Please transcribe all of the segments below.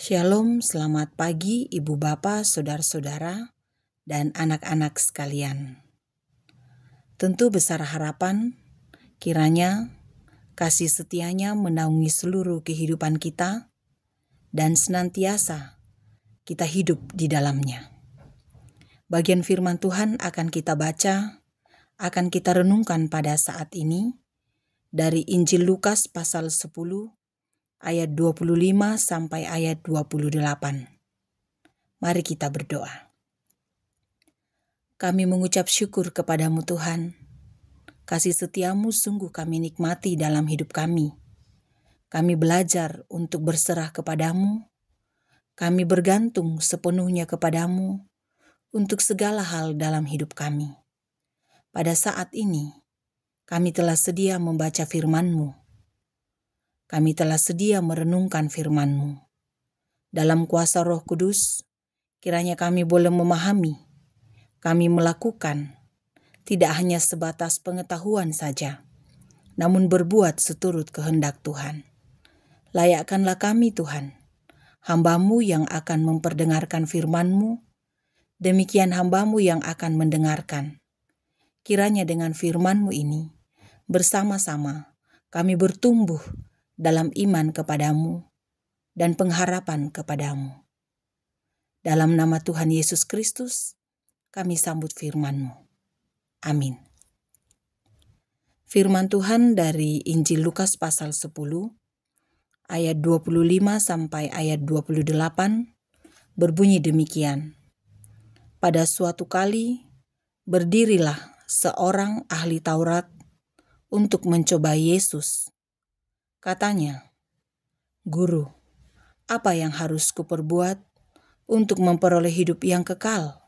Shalom, selamat pagi Ibu Bapa, Saudara-saudara, dan anak-anak sekalian. Tentu besar harapan kiranya kasih setianya menaungi seluruh kehidupan kita dan senantiasa kita hidup di dalamnya. Bagian firman Tuhan akan kita baca, akan kita renungkan pada saat ini dari Injil Lukas pasal 10 ayat 25 sampai ayat 28. Mari kita berdoa. Kami mengucap syukur kepadamu Tuhan. Kasih setiamu sungguh kami nikmati dalam hidup kami. Kami belajar untuk berserah kepadamu. Kami bergantung sepenuhnya kepadamu untuk segala hal dalam hidup kami. Pada saat ini, kami telah sedia membaca firman-Mu. Kami telah sedia merenungkan firman-Mu. Dalam kuasa Roh Kudus, kiranya kami boleh memahami, kami melakukan, tidak hanya sebatas pengetahuan saja, namun berbuat seturut kehendak Tuhan. Layakkanlah kami Tuhan, hamba-Mu yang akan memperdengarkan firman-Mu, demikian hamba-Mu yang akan mendengarkan. Kiranya dengan firman-Mu ini, bersama-sama kami bertumbuh dalam iman kepadamu dan pengharapan kepadamu. Dalam nama Tuhan Yesus Kristus, kami sambut firman-Mu. Amin. Firman Tuhan dari Injil Lukas pasal 10, ayat 25 sampai ayat 28, berbunyi demikian. Pada suatu kali, berdirilah seorang ahli Taurat untuk mencoba Yesus. Katanya, "Guru, apa yang harus kuperbuat untuk memperoleh hidup yang kekal?"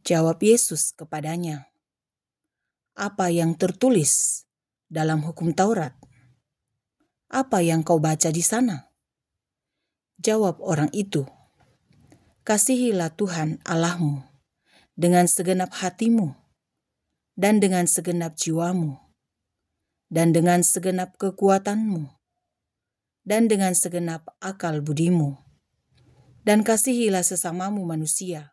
Jawab Yesus kepadanya, "Apa yang tertulis dalam hukum Taurat? Apa yang kau baca di sana?" Jawab orang itu, "Kasihilah Tuhan Allahmu dengan segenap hatimu, dan dengan segenap jiwamu, dan dengan segenap kekuatanmu, dan dengan segenap akal budimu, dan kasihilah sesamamu manusia,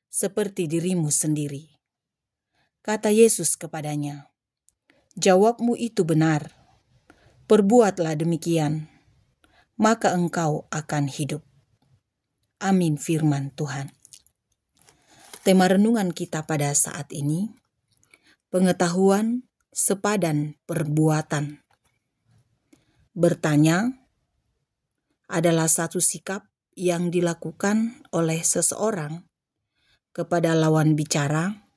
seperti dirimu sendiri." Kata Yesus kepadanya, "Jawabmu itu benar, perbuatlah demikian, maka engkau akan hidup." Amin firman Tuhan. Tema renungan kita pada saat ini, pengetahuan sepadan perbuatan. Bertanya adalah satu sikap yang dilakukan oleh seseorang kepada lawan bicara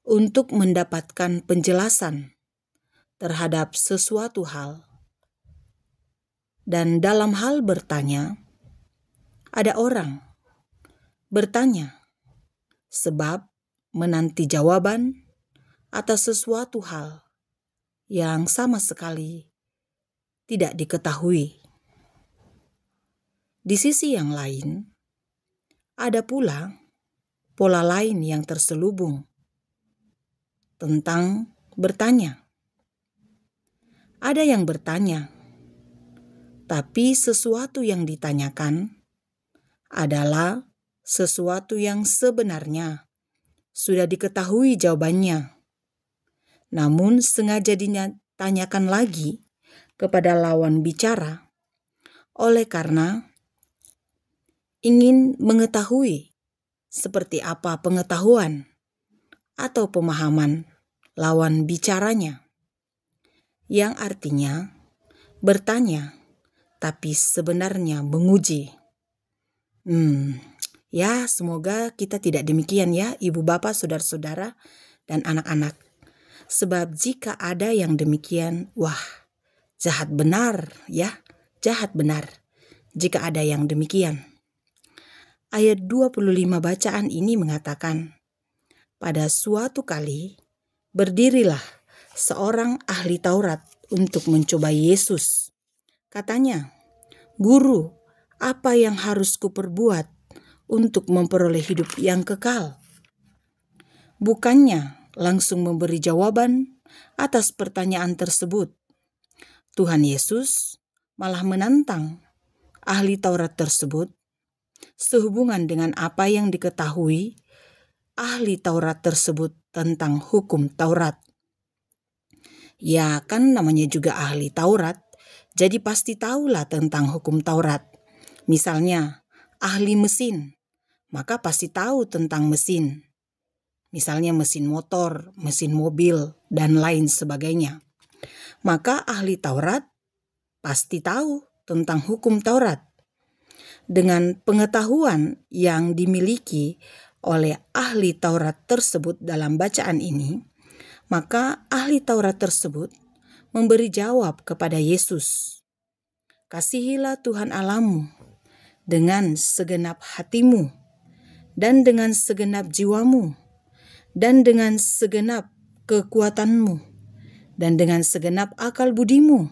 untuk mendapatkan penjelasan terhadap sesuatu hal. Dan dalam hal bertanya, ada orang bertanya sebab menanti jawaban atas sesuatu hal yang sama sekali tidak diketahui. Di sisi yang lain, ada pula pola lain yang terselubung tentang bertanya. Ada yang bertanya, tapi sesuatu yang ditanyakan adalah sesuatu yang sebenarnya sudah diketahui jawabannya, namun sengaja ditanyakan lagi kepada lawan bicara oleh karena ingin mengetahui seperti apa pengetahuan atau pemahaman lawan bicaranya, yang artinya bertanya tapi sebenarnya menguji. Ya, semoga kita tidak demikian ya, Ibu Bapa, Saudara-saudara, dan anak-anak. Sebab jika ada yang demikian, wah, jahat benar ya, jahat benar jika ada yang demikian. Ayat 25 bacaan ini mengatakan, pada suatu kali berdirilah seorang ahli Taurat untuk mencoba Yesus. Katanya, "Guru, apa yang harus kuperbuat untuk memperoleh hidup yang kekal?" Bukannya langsung memberi jawaban atas pertanyaan tersebut. Tuhan Yesus malah menantang ahli Taurat tersebut sehubungan dengan apa yang diketahui ahli Taurat tersebut tentang hukum Taurat. Ya kan namanya juga ahli Taurat, jadi pasti tahulah tentang hukum Taurat. Misalnya ahli mesin, maka pasti tahu tentang mesin. Misalnya mesin motor, mesin mobil, dan lain sebagainya. Maka ahli Taurat pasti tahu tentang hukum Taurat. Dengan pengetahuan yang dimiliki oleh ahli Taurat tersebut dalam bacaan ini, maka ahli Taurat tersebut memberi jawab kepada Yesus. Kasihilah Tuhan Allahmu dengan segenap hatimu, dan dengan segenap jiwamu, dan dengan segenap kekuatanmu, dan dengan segenap akal budimu,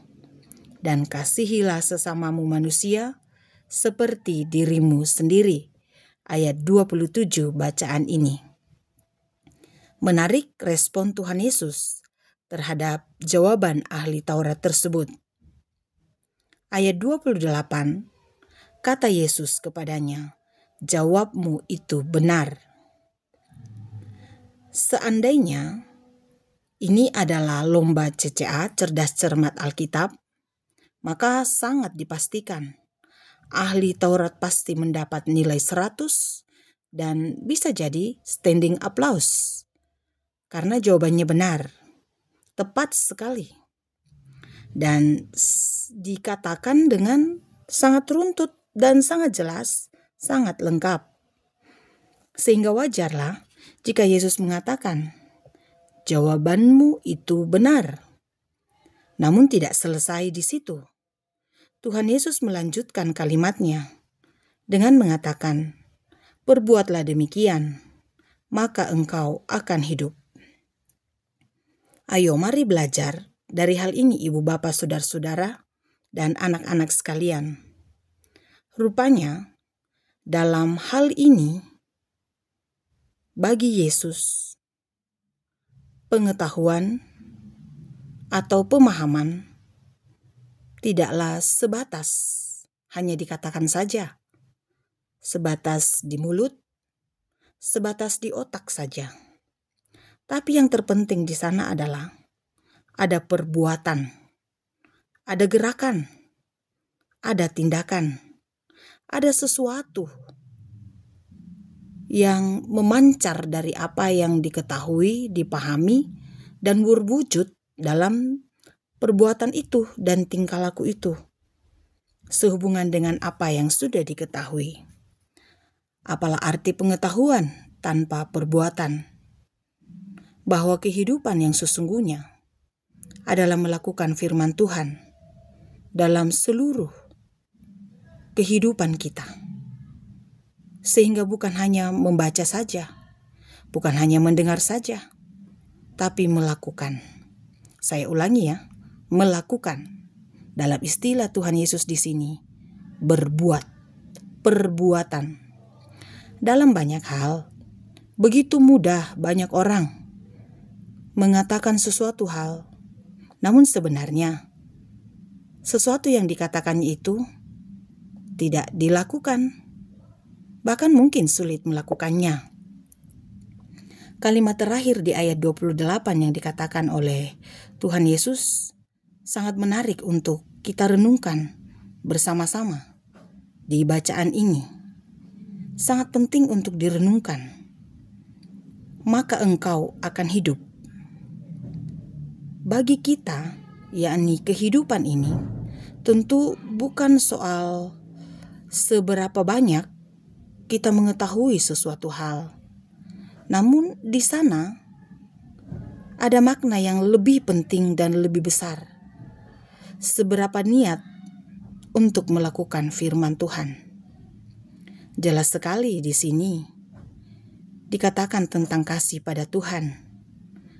dan kasihilah sesamamu manusia seperti dirimu sendiri. Ayat 27 bacaan ini. Menarik respon Tuhan Yesus terhadap jawaban ahli Taurat tersebut. Ayat 28, kata Yesus kepadanya, "Jawabmu itu benar." Seandainya ini adalah lomba CCA, cerdas cermat Alkitab, maka sangat dipastikan ahli Taurat pasti mendapat nilai 100 dan bisa jadi standing applause. Karena jawabannya benar, tepat sekali. Dan dikatakan dengan sangat runtut dan sangat jelas, sangat lengkap. Sehingga wajarlah jika Yesus mengatakan, jawabanmu itu benar. Namun tidak selesai di situ. Tuhan Yesus melanjutkan kalimatnya dengan mengatakan, perbuatlah demikian, maka engkau akan hidup. Ayo mari belajar dari hal ini ibu bapak saudara-saudara dan anak-anak sekalian. Rupanya dalam hal ini bagi Yesus pengetahuan atau pemahaman tidaklah sebatas hanya dikatakan saja, sebatas di mulut, sebatas di otak saja. Tapi yang terpenting di sana adalah ada perbuatan, ada gerakan, ada tindakan, ada sesuatu yang memancar dari apa yang diketahui, dipahami, dan berwujud dalam perbuatan itu dan tingkah laku itu, sehubungan dengan apa yang sudah diketahui. Apalah arti pengetahuan tanpa perbuatan? Bahwa kehidupan yang sesungguhnya adalah melakukan firman Tuhan dalam seluruh kehidupan kita. Sehingga bukan hanya membaca saja, bukan hanya mendengar saja, tapi melakukan. Saya ulangi ya, melakukan. Dalam istilah Tuhan Yesus di sini, berbuat, perbuatan. Dalam banyak hal, begitu mudah banyak orang mengatakan sesuatu hal, namun sebenarnya sesuatu yang dikatakannya itu tidak dilakukan, bahkan mungkin sulit melakukannya. Kalimat terakhir di ayat 28 yang dikatakan oleh Tuhan Yesus sangat menarik untuk kita renungkan bersama-sama di bacaan ini. Sangat penting untuk direnungkan. Maka engkau akan hidup. Bagi kita, yakni kehidupan ini, tentu bukan soal seberapa banyak kita mengetahui sesuatu hal. Namun di sana ada makna yang lebih penting dan lebih besar. Seberapa niat untuk melakukan firman Tuhan. Jelas sekali di sini dikatakan tentang kasih pada Tuhan,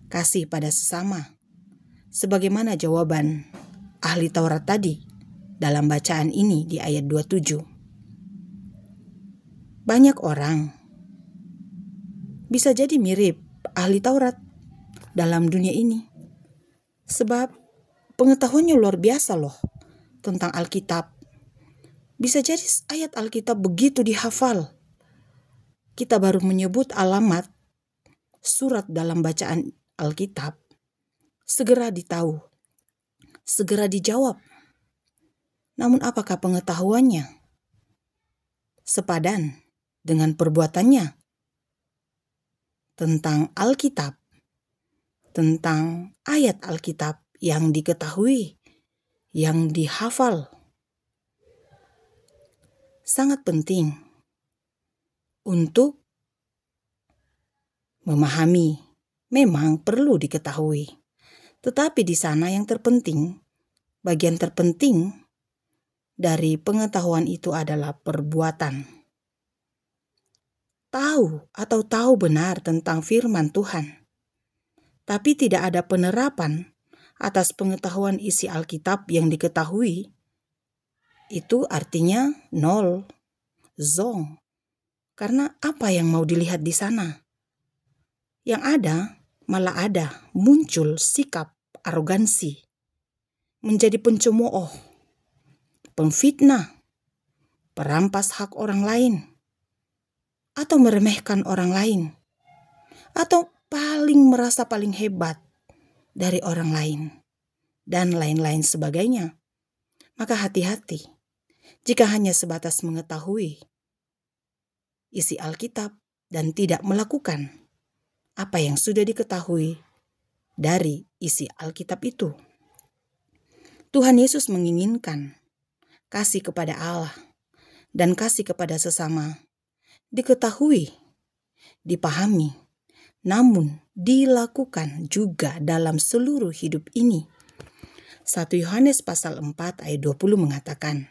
kasih pada sesama. Sebagaimana jawaban ahli Taurat tadi dalam bacaan ini di ayat 27. Banyak orang bisa jadi mirip ahli Taurat dalam dunia ini. Sebab pengetahuannya luar biasa loh tentang Alkitab. Bisa jadi ayat Alkitab begitu dihafal, kita baru menyebut alamat surat dalam bacaan Alkitab, segera ditahu, segera dijawab. Namun apakah pengetahuannya sepadan dengan perbuatannya tentang Alkitab, tentang ayat Alkitab yang diketahui, yang dihafal? Sangat penting untuk memahami, memang perlu diketahui. Tetapi di sana yang terpenting, bagian terpenting dari pengetahuan itu adalah perbuatan. Tahu atau tahu benar tentang firman Tuhan, tapi tidak ada penerapan atas pengetahuan isi Alkitab yang diketahui, itu artinya nol, zong. Karena apa yang mau dilihat di sana? Yang ada, malah ada muncul sikap arogansi, menjadi pencemooh, pemfitnah, perampas hak orang lain, atau meremehkan orang lain, atau paling merasa paling hebat dari orang lain, dan lain-lain sebagainya. Maka hati-hati jika hanya sebatas mengetahui isi Alkitab dan tidak melakukan apa yang sudah diketahui dari isi Alkitab itu. Tuhan Yesus menginginkan kasih kepada Allah dan kasih kepada sesama diketahui, dipahami, namun dilakukan juga dalam seluruh hidup ini. 1 Yohanes pasal 4 ayat 20 mengatakan,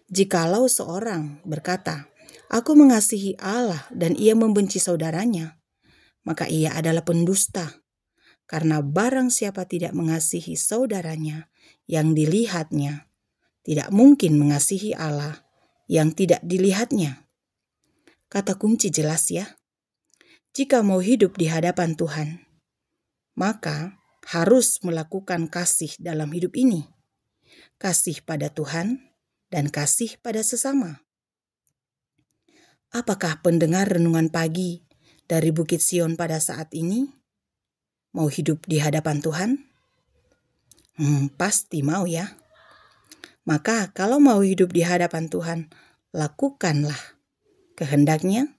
"Jikalau seorang berkata, aku mengasihi Allah dan ia membenci saudaranya, maka ia adalah pendusta. Karena barang siapa tidak mengasihi saudaranya yang dilihatnya, tidak mungkin mengasihi Allah yang tidak dilihatnya." Kata kunci jelas ya. Jika mau hidup di hadapan Tuhan, maka harus melakukan kasih dalam hidup ini. Kasih pada Tuhan dan kasih pada sesama. Apakah pendengar renungan pagi dari Bukit Sion pada saat ini mau hidup di hadapan Tuhan? Pasti mau ya. Maka kalau mau hidup di hadapan Tuhan, lakukanlah kehendaknya,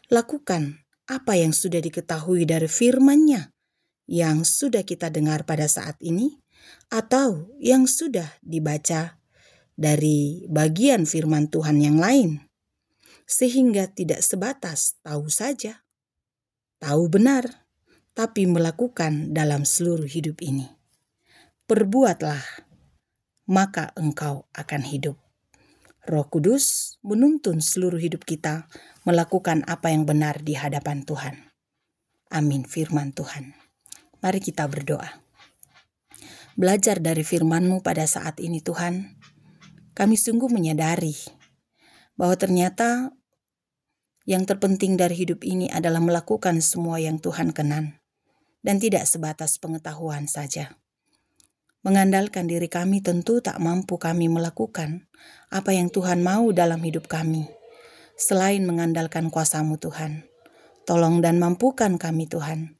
lakukan apa yang sudah diketahui dari firman-Nya yang sudah kita dengar pada saat ini, atau yang sudah dibaca dari bagian firman Tuhan yang lain, sehingga tidak sebatas tahu saja, tahu benar, tapi melakukan dalam seluruh hidup ini. Perbuatlah, maka engkau akan hidup. Roh Kudus menuntun seluruh hidup kita melakukan apa yang benar di hadapan Tuhan. Amin firman Tuhan. Mari kita berdoa. Belajar dari firman-Mu pada saat ini Tuhan, kami sungguh menyadari bahwa ternyata yang terpenting dari hidup ini adalah melakukan semua yang Tuhan kenan dan tidak sebatas pengetahuan saja. Mengandalkan diri kami tentu tak mampu kami melakukan apa yang Tuhan mau dalam hidup kami. Selain mengandalkan kuasa-Mu Tuhan, tolong dan mampukan kami Tuhan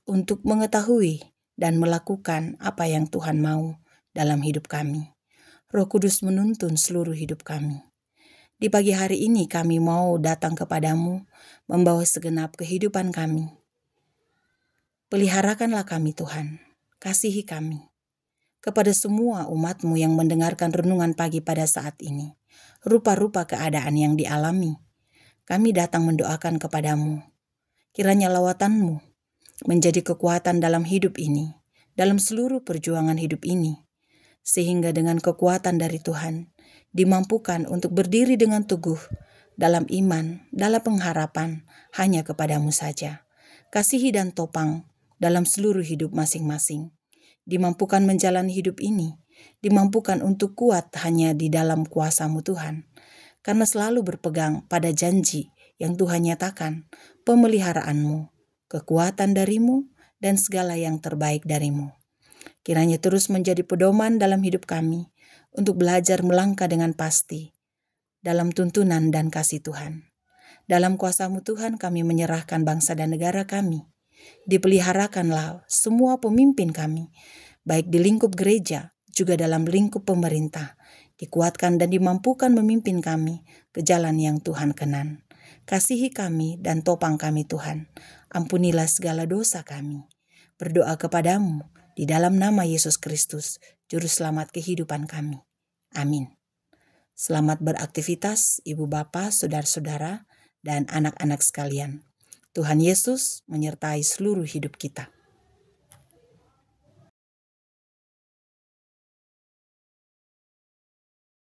untuk mengetahui dan melakukan apa yang Tuhan mau dalam hidup kami. Roh Kudus menuntun seluruh hidup kami. Di pagi hari ini kami mau datang kepadamu, membawa segenap kehidupan kami. Peliharakanlah kami Tuhan, kasihi kami. Kepada semua umat-Mu yang mendengarkan renungan pagi pada saat ini, rupa-rupa keadaan yang dialami, kami datang mendoakan kepadamu. Kiranya lawatan-Mu menjadi kekuatan dalam hidup ini, dalam seluruh perjuangan hidup ini, sehingga dengan kekuatan dari Tuhan, dimampukan untuk berdiri dengan teguh dalam iman, dalam pengharapan hanya kepadamu saja. Kasihi dan topang dalam seluruh hidup masing-masing. Dimampukan menjalani hidup ini, dimampukan untuk kuat hanya di dalam kuasa-Mu Tuhan, karena selalu berpegang pada janji yang Tuhan nyatakan, pemeliharaan-Mu, kekuatan dari-Mu, dan segala yang terbaik dari-Mu. Kiranya terus menjadi pedoman dalam hidup kami, untuk belajar melangkah dengan pasti, dalam tuntunan dan kasih Tuhan. Dalam kuasa-Mu Tuhan kami menyerahkan bangsa dan negara kami. Dipeliharakanlah semua pemimpin kami, baik di lingkup gereja, juga dalam lingkup pemerintah. Dikuatkan dan dimampukan memimpin kami ke jalan yang Tuhan kenan. Kasihi kami dan topang kami Tuhan. Ampunilah segala dosa kami. Berdoa kepadamu di dalam nama Yesus Kristus, Juru Selamat kehidupan kami. Amin. Selamat beraktivitas Ibu Bapa, Saudara-saudara, dan anak-anak sekalian. Tuhan Yesus menyertai seluruh hidup kita.